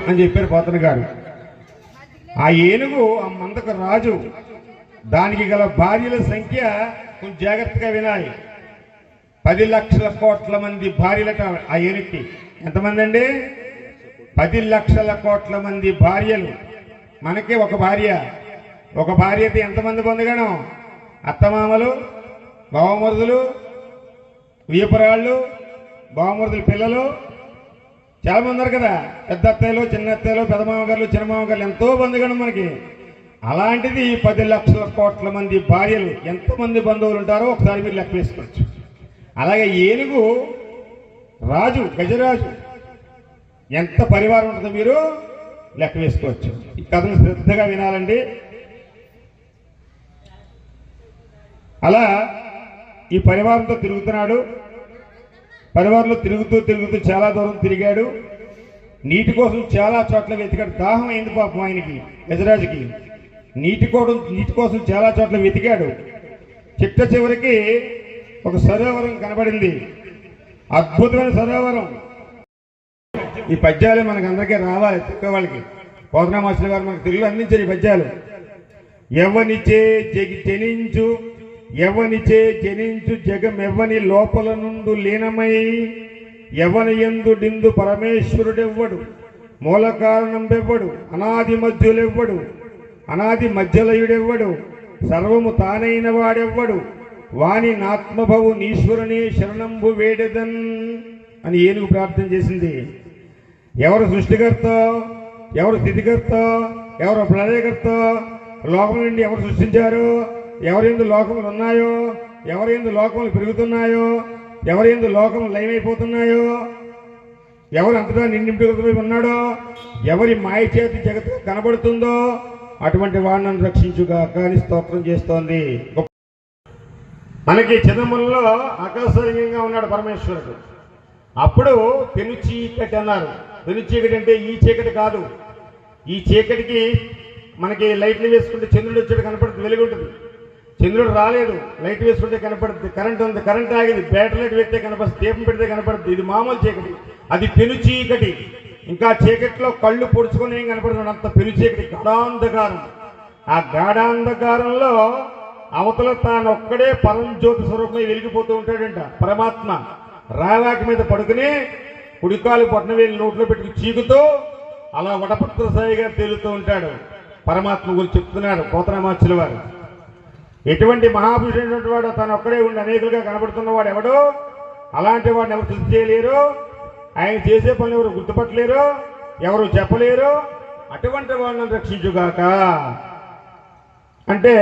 అని చెప్పారు పోతన గారు. ఆ ఏనుగు ఆ మందకు రాజు. దానికి గల భార్యల సంఖ్య కొంచెం జాగ్రత్తగా వినాలి. 10 లక్షల కోట్ల మంది భార్యలట ఆ ఏనుగుకి. ఎంతమంది అండి? 10 లక్షల కోట్ల మంది భార్యలు. మనకి ఒక భార్య. ఒక భార్య అయితే ఎంతమంది పొందగలం? అత్తమామలు, బావమరుదులు, వియపరాళ్ళు, బావమరుదుల పిల్లలు చాలా మంది ఉన్నారు కదా. పెద్ద అత్తయ్యలు, చిన్న అత్తయ్యలు, పెద్ద మామగారులు, చిన్న మామగారులు ఎంతో పొందగలం మనకి. అలాంటిది 10 లక్షల కోట్ల మంది భార్యలు. ఎంతమంది బంధువులు ఉంటారో ఒకసారి మీరు లెక్క వేసుకోవచ్చు. అలాగే ఏనుగు రాజు, గజరాజు. ఎంత పరివారం ఉంటుందో మీరు లెక్క వేసుకోవచ్చు. ఈ కథను శ్రద్ధగా వినాలండి. అలా ఈ పరివారంతో తిరుగుతున్నాడు. పరివారంలో తిరుగుతూ తిరుగుతూ చాలా దూరం తిరిగాడు. నీటి కోసం చాలా చోట్ల వెతికాడు. దాహం అయింది పాపం ఆయనకి, గజరాజుకి. నీటి కోసం చాలా చోట్ల వెతికాడు. చిట్ట చివరికి ఒక సరోవరం కనబడింది. అద్భుతమైన సరోవరం. ఈ పద్యాలు మనకు అందరికీ రావాలి, తిక్క వాళ్ళకి. పోతనామాచుల గారు మనకు తెలుగులో అందించారు ఈ పద్యాలు. ఎవనిచే జనించు, ఎవనిచే జనించు జగమెవ్వని లోపల నుండు లీనమై, ఎవని యందు డిందు పరమేశ్వరుడెవ్వడు, మూల కారణం ఎవ్వడు, అనాది మధ్యులెవ్వడు, అనాది మధ్యలయుడెవ్వడు, సర్వము తానైన వాడెవ్వడు, వాని నాత్మభవు నీశ్వరుని శరణంబు వేడెదన్ అని ఏనుగు ప్రార్థన చేసింది. ఎవరు సృష్టికర్త, ఎవరు స్థితికర్త, ఎవరు ప్రళయకర్త, లోకం నుండి ఎవరు సృష్టించారు, ఎవరెందు లోకములు ఉన్నాయో, ఎవరెందు లోకములు పెరుగుతున్నాయో, ఎవరెందు లోకములు లయమైపోతున్నాయో, ఎవరు అంతటా నిండింపుపై ఉన్నాడో, ఎవరి మాయ చేతి జగత్తు కనబడుతుందో అటువంటి వాడిని రక్షించుగాక అని స్తోత్రం చేస్తోంది. మనకి చిదంబరంలో ఆకాశలింగంగా ఉన్నాడు పరమేశ్వరుడు. అప్పుడు పెను చీకటి అన్నారు. పెను చీకటి అంటే ఈ చీకటి కాదు. ఈ చీకటికి మనకి లైట్లు వేసుకుంటే చంద్రుడు వచ్చాడు కనపడుతుంది, వెలుగు ఉంటుంది. చంద్రుడు రాలేదు, లైట్ వేసుకుంటే కనపడుతుంది. కరెంట్ ఉంది, కరెంట్ ఆగింది, బ్యాటరీ లైట్ పెడితే కనపడుతుంది, దీపం పెడితే కనపడుతుంది. ఇది మామూలు చీకటి, అది పెను చీకటి. ఇంకా చీకటిలో కళ్ళు పొడుచుకొని ఏం కనపడుతుంది, అంత పెను చీకటి, గాఢాంధకారం. ఆ గాఢాంధకారంలో అవతల తానొక్కడే పరంజ్యోతి స్వరూపమై వెలిగిపోతూ ఉంటాడంట పరమాత్మ. రావాకి మీద పడుకుని కుడికాలు పొట్టనవేలు నోట్లో పెట్టుకు చీకుతూ అలా వటపత్ర సాయిగా తేలుతూ ఉంటాడు. పరమాత్మ గురించి చెప్తున్నాడు పోతనామాచుల వారు. ఎటువంటి మహాపురుషుడైనటువంటి వాడు తను ఒక్కడే ఉండి అనేకులుగా కనబడుతున్నవాడు ఎవడో, అలాంటి వాడిని ఎవరు శుద్ధి చేయలేరు, ఆయన చేసే పనులు ఎవరు గుర్తుపట్టలేరు, ఎవరు చెప్పలేరు. అటువంటి వాడిని రక్షించుగాక అంటే